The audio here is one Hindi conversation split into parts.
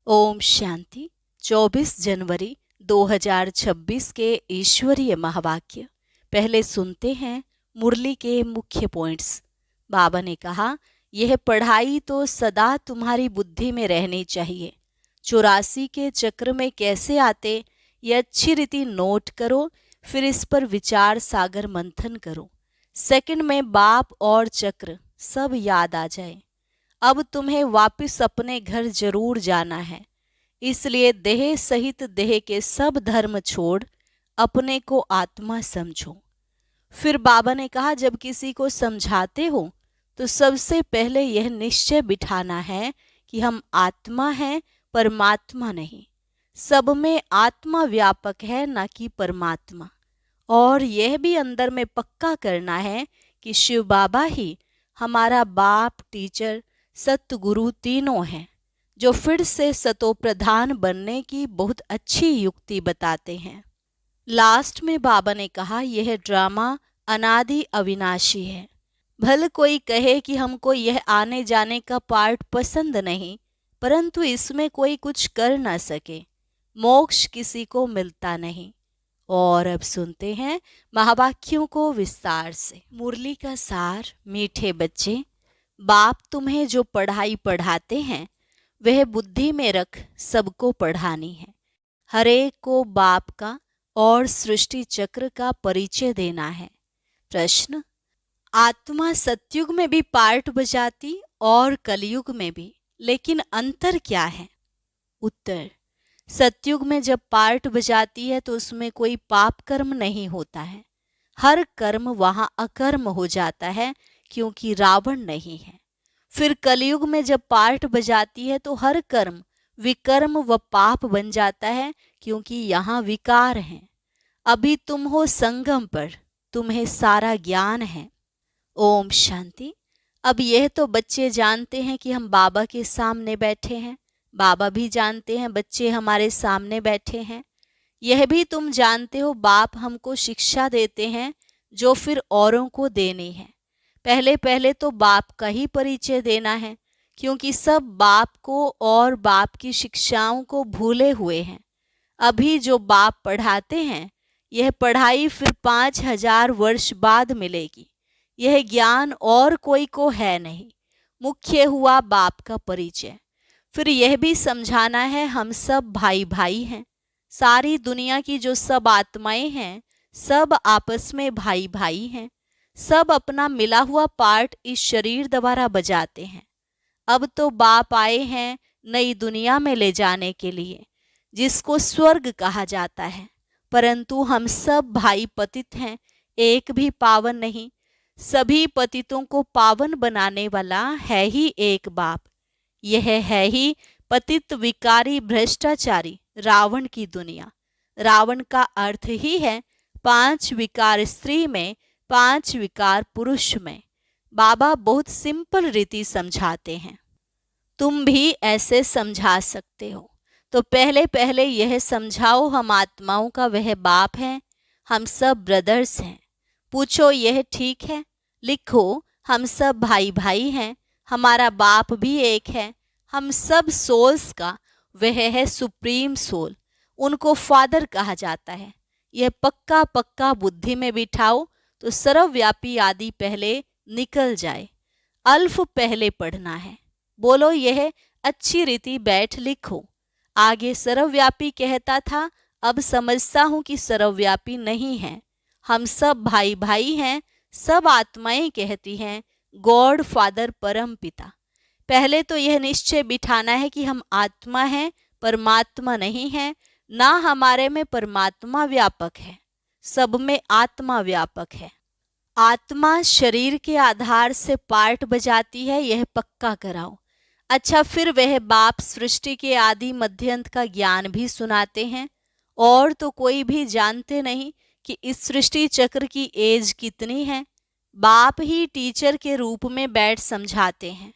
ओम शांति। 24 जनवरी 2026 के ईश्वरीय महावाक्य। पहले सुनते हैं मुरली के मुख्य पॉइंट्स। बाबा ने कहा, यह पढ़ाई तो सदा तुम्हारी बुद्धि में रहनी चाहिए। 84 के चक्र में कैसे आते, ये अच्छी रीति नोट करो, फिर इस पर विचार सागर मंथन करो। सेकंड में बाप और चक्र सब याद आ जाए। अब तुम्हें वापस अपने घर जरूर जाना है, इसलिए देह सहित देह के सब धर्म छोड़ अपने को आत्मा समझो। फिर बाबा ने कहा, जब किसी को समझाते हो तो सबसे पहले यह निश्चय बिठाना है कि हम आत्मा हैं, परमात्मा नहीं। सब में आत्मा व्यापक है, ना कि परमात्मा। और यह भी अंदर में पक्का करना है कि शिव बाबा ही हमारा बाप, टीचर, सतगुरु तीनों हैं, जो फिर से सतो प्रधान बनने की बहुत अच्छी युक्ति बताते हैं। लास्ट में बाबा ने कहा, यह ड्रामा अनादि अविनाशी है। भले कोई कहे कि हमको यह आने जाने का पार्ट पसंद नहीं, परंतु इसमें कोई कुछ कर ना सके। मोक्ष किसी को मिलता नहीं। और अब सुनते हैं महावाक्यों को विस्तार से। मुरली का सार। मीठे बच्चे, बाप तुम्हें जो पढ़ाई पढ़ाते हैं वह बुद्धि में रख सबको पढ़ानी है। हर एक को बाप का और सृष्टि चक्र का परिचय देना है। प्रश्न, आत्मा सतयुग में भी पार्ट बजाती और कलयुग में भी, लेकिन अंतर क्या है? उत्तर, सतयुग में जब पार्ट बजाती है तो उसमें कोई पाप कर्म नहीं होता है। हर कर्म वहां अकर्म हो जाता है, क्योंकि रावण नहीं है। फिर कलयुग में जब पार्ट बजाती है तो हर कर्म विकर्म व पाप बन जाता है, क्योंकि यहाँ विकार हैं। अभी तुम हो संगम पर, तुम्हें सारा ज्ञान है। ओम शांति। अब यह तो बच्चे जानते हैं कि हम बाबा के सामने बैठे हैं। बाबा भी जानते हैं बच्चे हमारे सामने बैठे हैं। यह भी तुम जानते हो बाप हमको शिक्षा देते हैं, जो फिर औरों को देनी है। पहले पहले तो बाप का ही परिचय देना है, क्योंकि सब बाप को और बाप की शिक्षाओं को भूले हुए हैं। अभी जो बाप पढ़ाते हैं, यह पढ़ाई फिर 5000 वर्ष बाद मिलेगी। यह ज्ञान और कोई को है नहीं। मुख्य हुआ बाप का परिचय। फिर यह भी समझाना है हम सब भाई भाई हैं। सारी दुनिया की जो सब आत्माएं हैं, सब आपस में भाई भाई हैं। सब अपना मिला हुआ पार्ट इस शरीर द्वारा बजाते हैं। अब तो बाप आए हैं नई दुनिया में ले जाने के लिए, जिसको स्वर्ग कहा जाता है। परंतु हम सब भाई पतित हैं, एक भी पावन नहीं। सभी पतितों को पावन बनाने वाला है ही एक बाप। यह है ही पतित विकारी भ्रष्टाचारी रावण की दुनिया। रावण का अर्थ ही है 5 विकार स्त्री में, 5 विकार पुरुष में। बाबा बहुत सिंपल रीति समझाते हैं। तुम भी ऐसे समझा सकते हो। तो पहले पहले यह समझाओ, हम आत्माओं का वह बाप है, हम सब ब्रदर्स हैं। पूछो यह ठीक है? लिखो, हम सब भाई भाई हैं, हमारा बाप भी एक है। हम सब सोल्स का वह है सुप्रीम सोल, उनको फादर कहा जाता है। यह पक्का पक्का बुद्धि में बिठाओ तो सर्वव्यापी आदि पहले निकल जाए। अल्फ पहले पढ़ना है। बोलो यह अच्छी रीति बैठ लिखो। आगे सर्वव्यापी कहता था, अब समझता हूं कि सर्वव्यापी नहीं है। हम सब भाई भाई हैं। सब आत्माएं कहती हैं गॉड फादर परम पिता। पहले तो यह निश्चय बिठाना है कि हम आत्मा हैं, परमात्मा नहीं है। ना हमारे में परमात्मा व्यापक है, सब में आत्मा व्यापक है। आत्मा शरीर के आधार से पार्ट बजाती है, यह पक्का कराओ। अच्छा, फिर वह बाप सृष्टि के आदि मध्यंत का ज्ञान भी सुनाते हैं। और तो कोई भी जानते नहीं कि इस सृष्टि चक्र की एज कितनी है। बाप ही टीचर के रूप में बैठ समझाते हैं।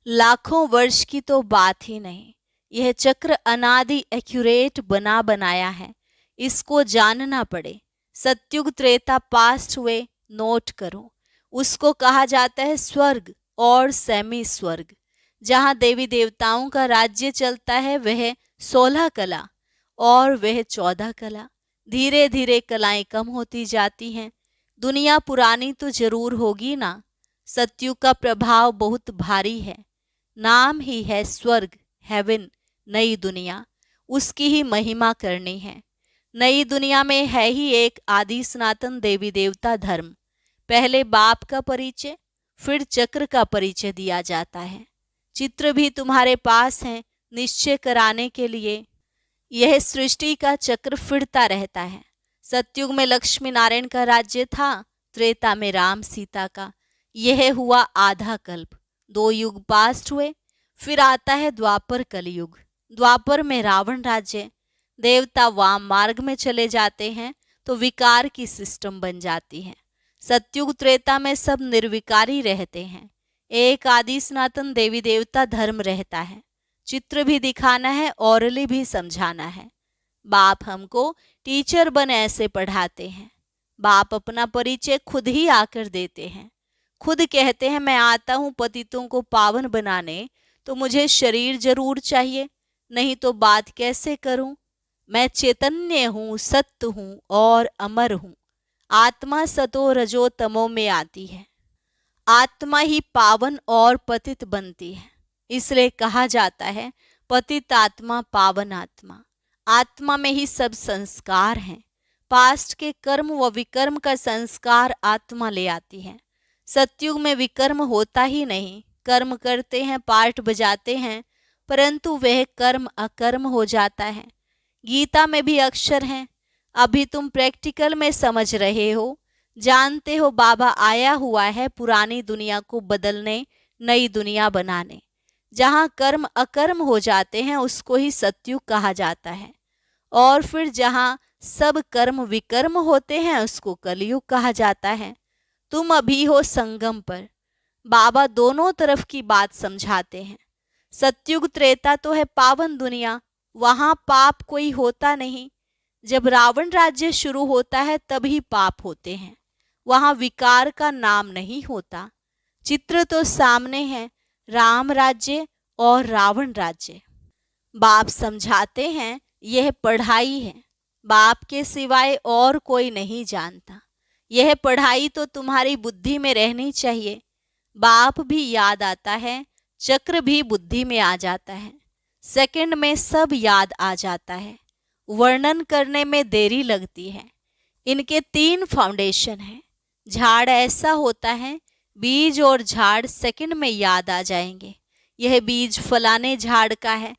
लाखों वर्ष की तो बात ही नहीं। यह चक्र अनादि एक्यूरेट बना बनाया है, इसको जानना पड़े। सत्युग त्रेता पास्ट हुए, नोट करो। उसको कहा जाता है स्वर्ग और सेमी स्वर्ग। जहाँ देवी देवताओं का राज्य चलता है वह 16 कला और वह 14 कला। धीरे धीरे कलाएं कम होती जाती हैं। दुनिया पुरानी तो जरूर होगी ना। सतयुग का प्रभाव बहुत भारी है। नाम ही है स्वर्ग, हेवन, नई दुनिया। उसकी ही महिमा करनी है। नई दुनिया में है ही एक आदि सनातन देवी देवता धर्म। पहले बाप का परिचय, फिर चक्र का परिचय दिया जाता है। चित्र भी तुम्हारे पास है निश्चय कराने के लिए। यह सृष्टि का चक्र फिरता रहता है। सतयुग में लक्ष्मी नारायण का राज्य था, त्रेता में राम सीता का। यह हुआ आधा कल्प। 2 युग पास्ट हुए, फिर आता है द्वापर कलयुग। द्वापर में रावण राज्य। देवता वाम मार्ग में चले जाते हैं तो विकार की सिस्टम बन जाती है। सतयुग त्रेता में सब निर्विकारी रहते हैं। एक आदि सनातन देवी देवता धर्म रहता है। चित्र भी दिखाना है, ओरली भी समझाना है। बाप हमको टीचर बन ऐसे पढ़ाते हैं। बाप अपना परिचय खुद ही आकर देते हैं। खुद कहते हैं मैं आता हूँ पतितों को पावन बनाने, तो मुझे शरीर जरूर चाहिए, नहीं तो बात कैसे करूं। मैं चैतन्य हूँ, सत्य हूँ और अमर हूँ। आत्मा सतो रजो तमो में आती है। आत्मा ही पावन और पतित बनती है। इसलिए कहा जाता है पतित आत्मा पावन आत्मा। आत्मा में ही सब संस्कार हैं। पास्ट के कर्म व विकर्म का संस्कार आत्मा ले आती है। सतयुग में विकर्म होता ही नहीं। कर्म करते हैं, पार्ट बजाते हैं, परंतु वह कर्म अकर्म हो जाता है। गीता में भी अक्षर हैं। अभी तुम प्रैक्टिकल में समझ रहे हो, जानते हो बाबा आया हुआ है पुरानी दुनिया को बदलने, नई दुनिया बनाने। जहाँ कर्म अकर्म हो जाते हैं उसको ही सतयुग कहा जाता है, और फिर जहाँ सब कर्म विकर्म होते हैं उसको कलयुग कहा जाता है। तुम अभी हो संगम पर। बाबा दोनों तरफ की बात समझाते हैं। सतयुग त्रेता तो है पावन दुनिया, वहां पाप कोई होता नहीं। जब रावण राज्य शुरू होता है तभी पाप होते हैं। वहां विकार का नाम नहीं होता। चित्र तो सामने है, राम राज्य और रावण राज्य। बाप समझाते हैं यह पढ़ाई है। बाप के सिवाय और कोई नहीं जानता। यह पढ़ाई तो तुम्हारी बुद्धि में रहनी चाहिए। बाप भी याद आता है, चक्र भी बुद्धि में आ जाता है। सेकंड में सब याद आ जाता है। वर्णन करने में देरी लगती है। इनके 3 फाउंडेशन हैं। झाड़ ऐसा होता है, बीज और झाड़ सेकंड में याद आ जाएंगे। यह बीज फलाने झाड़ का है,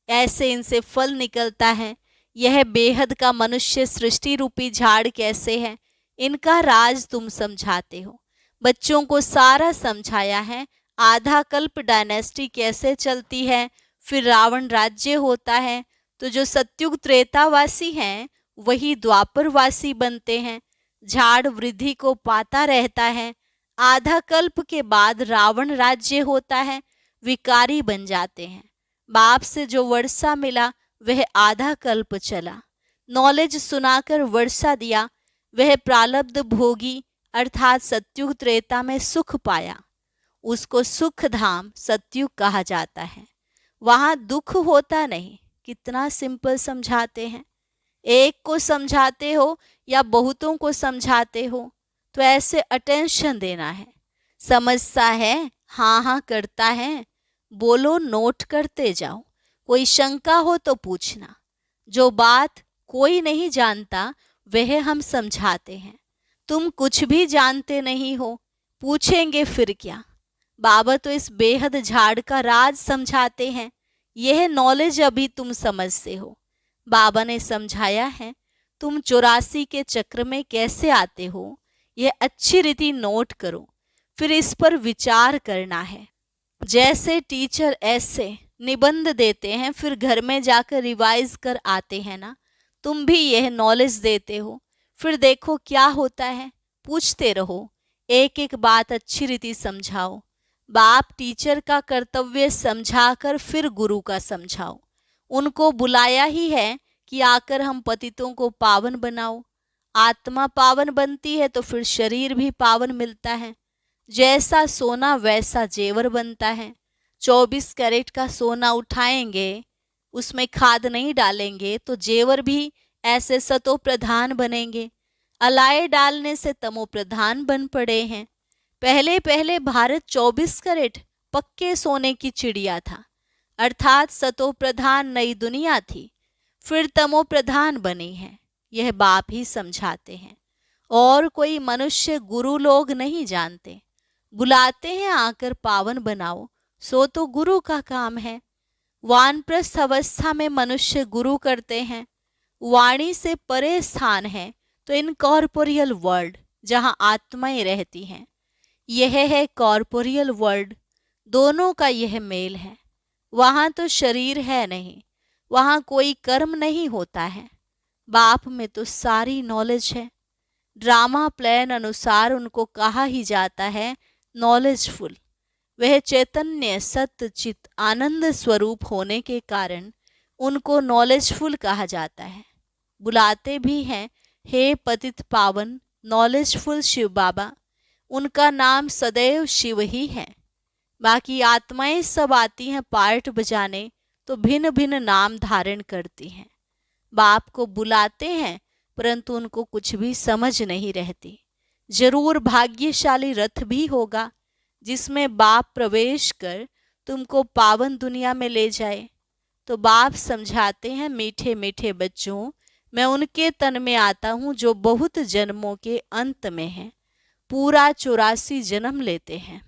ऐसे इनसे फल निकलता है। यह बेहद का मनुष्य सृष्टि रूपी झाड़ कैसे है, इनका राज तुम समझाते हो। बच्चों को सारा समझाया है। आधा कल्प डायनेस्टी कैसे चलती है, फिर रावण राज्य होता है, तो जो सतयुग त्रेतावासी हैं वही द्वापरवासी बनते हैं। झाड़ वृद्धि को पाता रहता है। आधा कल्प के बाद रावण राज्य होता है, विकारी बन जाते हैं। बाप से जो वर्षा मिला वह आधा कल्प चला। नॉलेज सुनाकर वर्षा दिया, वह प्रालब्ध भोगी अर्थात सतयुग त्रेता में सुख पाया। उसको सुख धाम सतयुग कहा जाता है। वहां दुख होता नहीं। कितना सिंपल समझाते हैं। एक को समझाते हो या बहुतों को समझाते हो तो ऐसे अटेंशन देना है। समझता है, हाँ हाँ करता है, बोलो, नोट करते जाओ। कोई शंका हो तो पूछना। जो बात कोई नहीं जानता वह हम समझाते हैं। तुम कुछ भी जानते नहीं हो, पूछेंगे फिर क्या। बाबा तो इस बेहद झाड़ का राज समझाते हैं। यह नॉलेज अभी तुम समझते हो। बाबा ने समझाया है तुम 84 के चक्र में कैसे आते हो, यह अच्छी रीति नोट करो, फिर इस पर विचार करना है। जैसे टीचर ऐसे निबंध देते हैं फिर घर में जाकर रिवाइज कर आते हैं ना, तुम भी यह नॉलेज देते हो। फिर देखो क्या होता है, पूछते रहो, एक एक बात अच्छी रीति समझाओ। बाप टीचर का कर्तव्य समझाकर फिर गुरु का समझाओ। उनको बुलाया ही है कि आकर हम पतितों को पावन बनाओ। आत्मा पावन बनती है तो फिर शरीर भी पावन मिलता है। जैसा सोना वैसा जेवर बनता है। 24 कैरेट का सोना उठाएंगे, उसमें खाद नहीं डालेंगे तो जेवर भी ऐसे सतो प्रधान बनेंगे। अलाए डालने से तमो प्रधान बन पड़े हैं। पहले पहले भारत 24 कैरेट पक्के सोने की चिड़िया था, अर्थात सतो प्रधान नई दुनिया थी, फिर तमो प्रधान बनी है। यह बाप ही समझाते हैं और कोई मनुष्य गुरु लोग नहीं जानते। बुलाते हैं आकर पावन बनाओ, सो तो गुरु का काम है। वानप्रस्थ अवस्था में मनुष्य गुरु करते हैं। वाणी से परे स्थान है तो इनकॉर्पोरियल वर्ल्ड, जहां आत्माएं रहती हैं। यह है कॉर्पोरियल वर्ल्ड, दोनों का यह मेल है। वहां तो शरीर है नहीं, वहां कोई कर्म नहीं होता है। बाप में तो सारी नॉलेज है। ड्रामा प्लान अनुसार उनको कहा ही जाता है नॉलेजफुल। वह चैतन्य सत्य चित आनंद स्वरूप होने के कारण उनको नॉलेजफुल कहा जाता है। बुलाते भी हैं, हे पतित पावन नॉलेजफुल शिव बाबा। उनका नाम सदैव शिव ही है। बाकी आत्माएं सब आती हैं पार्ट बजाने तो भिन्न भिन्न नाम धारण करती हैं। बाप को बुलाते हैं परंतु उनको कुछ भी समझ नहीं रहती। जरूर भाग्यशाली रथ भी होगा जिसमें बाप प्रवेश कर तुमको पावन दुनिया में ले जाए। तो बाप समझाते हैं, मीठे मीठे बच्चों, मैं उनके तन में आता हूँ जो बहुत जन्मों के अंत में हैं, पूरा 84 जन्म लेते हैं।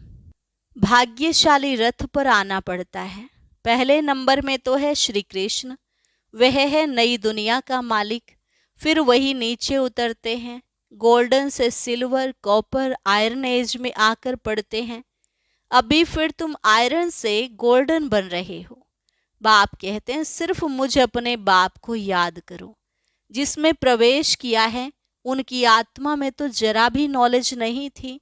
भाग्यशाली रथ पर आना पड़ता है। पहले नंबर में तो है श्री कृष्ण, वह है नई दुनिया का मालिक। फिर वही नीचे उतरते हैं, गोल्डन से सिल्वर, कॉपर, आयरन एज में आकर पड़ते हैं। अभी फिर तुम आयरन से गोल्डन बन रहे हो। बाप कहते हैं, सिर्फ मुझ अपने बाप को याद करो। जिसमें प्रवेश किया है उनकी आत्मा में तो जरा भी नॉलेज नहीं थी।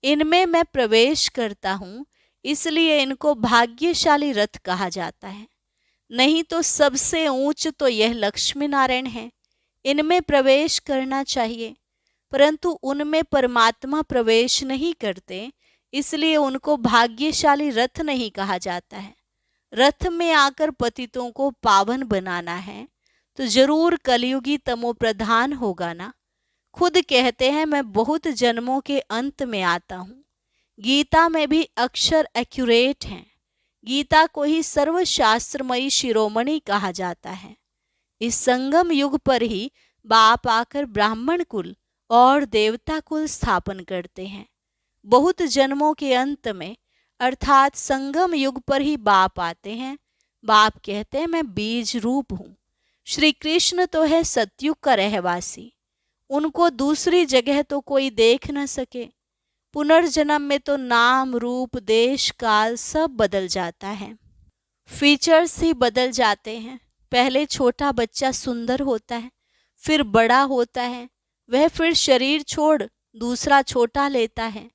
इनमें मैं प्रवेश करता हूँ, इसलिए इनको भाग्यशाली रथ कहा जाता है। नहीं तो सबसे ऊंच तो यह लक्ष्मी नारायण है। इनमें प्रवेश करना चाहिए, परंतु उनमें परमात्मा प्रवेश नहीं करते, इसलिए उनको भाग्यशाली रथ नहीं कहा जाता है। रथ में आकर पतितों को पावन बनाना है तो जरूर कलयुगी तमो प्रधान होगा ना। खुद कहते हैं, मैं बहुत जन्मों के अंत में आता हूँ। गीता में भी अक्षर एक्यूरेट हैं। गीता को ही सर्वशास्त्रमयी शिरोमणि कहा जाता है। इस संगम युग पर ही बाप आकर ब्राह्मण कुल और देवता कुल स्थापन करते हैं। बहुत जन्मों के अंत में अर्थात संगम युग पर ही बाप आते हैं। बाप कहते हैं, मैं बीज रूप हूँ। श्री कृष्ण तो है सतयुग का रहवासी, उनको दूसरी जगह तो कोई देख न सके। पुनर्जन्म में तो नाम रूप देश काल सब बदल जाता है, फीचर्स ही बदल जाते हैं। पहले छोटा बच्चा सुंदर होता है, फिर बड़ा होता है, वह फिर शरीर छोड़ दूसरा छोटा लेता है।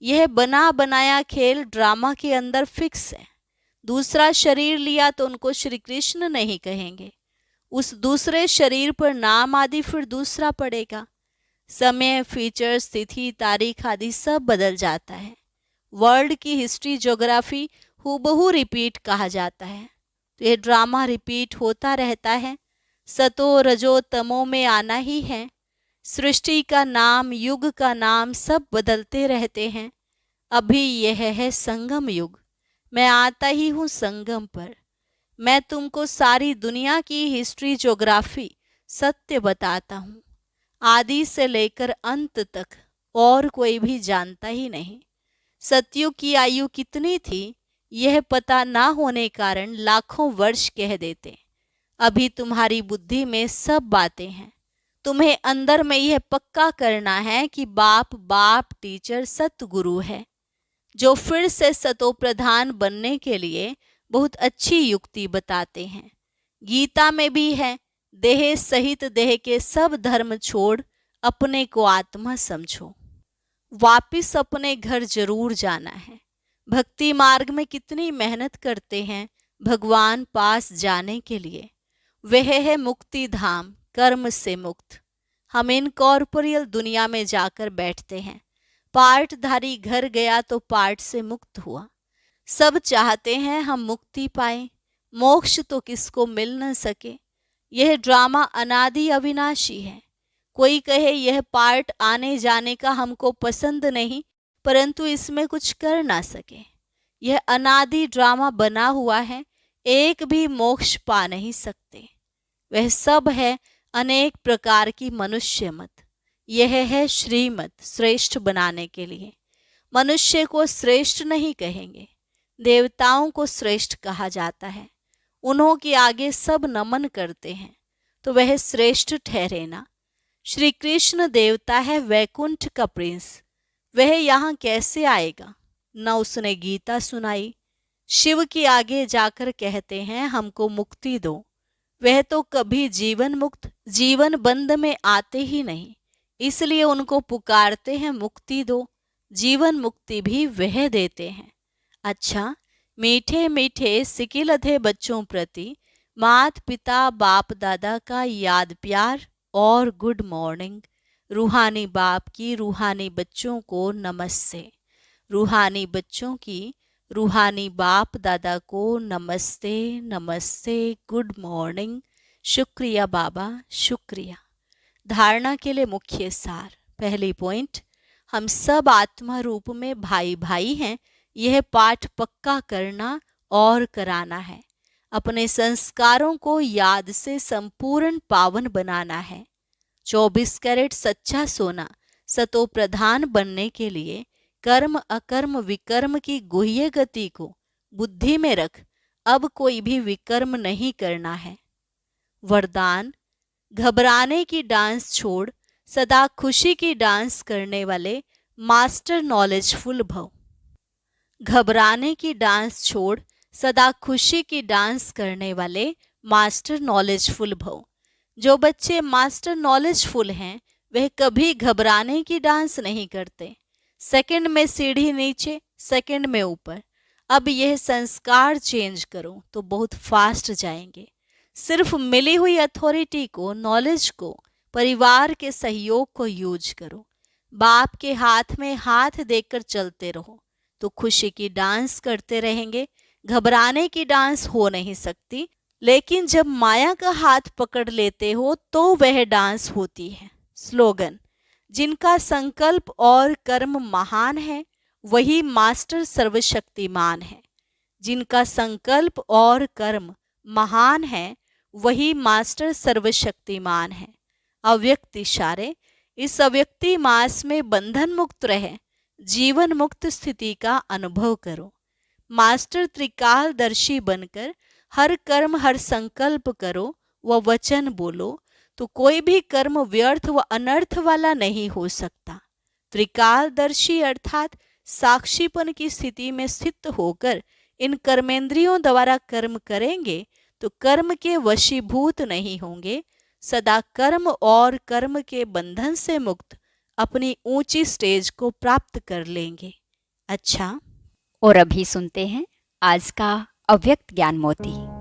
यह बना बनाया खेल ड्रामा के अंदर फिक्स है। दूसरा शरीर लिया तो उनको श्री कृष्ण नहीं कहेंगे। उस दूसरे शरीर पर नाम आदि फिर दूसरा पड़ेगा। समय, फीचर्स, तिथि, तारीख आदि सब बदल जाता है। वर्ल्ड की हिस्ट्री, ज्योग्राफी हूबहू रिपीट कहा जाता है। तो ये ड्रामा रिपीट होता रहता है। सतो रजो तमो में आना ही है। सृष्टि का नाम, युग का नाम सब बदलते रहते हैं। अभी यह है संगम युग। मैं आता ही हूँ संगम पर। मैं तुमको सारी दुनिया की हिस्ट्री, ज्योग्राफी सत्य बताता हूँ। आदि से लेकर अंत तक और कोई भी जानता ही नहीं। सतयुग की आयु कितनी थी यह पता ना होने कारण लाखों वर्ष कह देते। अभी तुम्हारी बुद्धि में सब बातें हैं। तुम्हें अंदर में यह पक्का करना है कि बाप बाप टीचर सतगुरु है, जो फिर से सतो प्रधान बनने के लिए बहुत अच्छी युक्ति बताते हैं। गीता में भी है, देह सहित देह के सब धर्म छोड़ अपने को आत्मा समझो। वापिस अपने घर जरूर जाना है। भक्ति मार्ग में कितनी मेहनत करते हैं भगवान पास जाने के लिए। वह है मुक्ति धाम, कर्म से मुक्त। हम इनकॉर्पोरियल दुनिया में जाकर बैठते हैं। पार्टधारी घर गया तो पार्ट से मुक्त हुआ। सब चाहते हैं हम मुक्ति पाएं, मोक्ष तो किसको मिल न सके। यह ड्रामा अनादि अविनाशी है। कोई कहे यह पार्ट आने जाने का हमको पसंद नहीं, परंतु इसमें कुछ कर ना सके। यह अनादि ड्रामा बना हुआ है, एक भी मोक्ष पा नहीं सकते। वह सब है अनेक प्रकार की मनुष्य मत। यह है श्रीमत श्रेष्ठ बनाने के लिए। मनुष्य को श्रेष्ठ नहीं कहेंगे, देवताओं को श्रेष्ठ कहा जाता है। उन्हों के आगे सब नमन करते हैं, तो वह श्रेष्ठ ठहरे ना। श्री कृष्ण देवता है वैकुंठ का प्रिंस, वह यहाँ कैसे आएगा? न उसने गीता सुनाई। शिव के आगे जाकर कहते हैं हमको मुक्ति दो, वह तो कभी जीवन मुक्त जीवन बंद में आते ही नहीं, इसलिए उनको पुकारते हैं मुक्ति दो। जीवन मुक्ति भी वह देते हैं। अच्छा, मीठे मीठे सिकिलधे बच्चों प्रति मात पिता बाप दादा का याद प्यार और गुड मॉर्निंग। रूहानी बाप की रूहानी बच्चों को नमस्ते। रूहानी बच्चों की रूहानी बाप दादा को नमस्ते नमस्ते, गुड मॉर्निंग। शुक्रिया बाबा, शुक्रिया। धारणा के लिए मुख्य सार। पहली पॉइंट, हम सब आत्मा रूप में भाई भाई हैं, यह पाठ पक्का करना और कराना है। अपने संस्कारों को याद से संपूर्ण पावन बनाना है। 24 कैरेट सच्चा सोना सतो प्रधान बनने के लिए कर्म अकर्म विकर्म की गुह्य गति को बुद्धि में रख अब कोई भी विकर्म नहीं करना है। वरदान, घबराने की डांस छोड़ सदा खुशी की डांस करने वाले मास्टर नॉलेजफुल भव। घबराने की डांस छोड़ सदा खुशी की डांस करने वाले मास्टर नॉलेजफुल भव। जो बच्चे मास्टर नॉलेजफुल हैं वह कभी घबराने की डांस नहीं करते। सेकंड में सीढ़ी नीचे, सेकंड में ऊपर। अब यह संस्कार चेंज करो तो बहुत फास्ट जाएंगे। सिर्फ मिली हुई अथॉरिटी को, नॉलेज को, परिवार के सहयोग को यूज करो। बाप के हाथ में हाथ देकर चलते रहो तो खुशी की डांस करते रहेंगे। घबराने की डांस हो नहीं सकती, लेकिन जब माया का हाथ पकड़ लेते हो तो वह डांस होती है। स्लोगन, जिनका संकल्प और कर्म महान है वही मास्टर सर्वशक्तिमान है। जिनका संकल्प और कर्म महान है वही मास्टर सर्वशक्तिमान है। अव्यक्त इशारे, इस अव्यक्ति मास में बंधन मुक्त रहे, जीवन मुक्त स्थिति का अनुभव करो। मास्टर त्रिकालदर्शी बनकर हर कर्म हर संकल्प करो व वचन बोलो तो कोई भी कर्म व्यर्थ व अनर्थ वाला नहीं हो सकता। त्रिकालदर्शी अर्थात साक्षीपन की स्थिति में स्थित होकर इन कर्मेंद्रियों द्वारा कर्म करेंगे तो कर्म के वशीभूत नहीं होंगे, सदा कर्म और कर्म के बंधन से मुक्त अपनी ऊंची स्टेज को प्राप्त कर लेंगे। अच्छा, और अभी सुनते हैं आज का अव्यक्त ज्ञान मोती।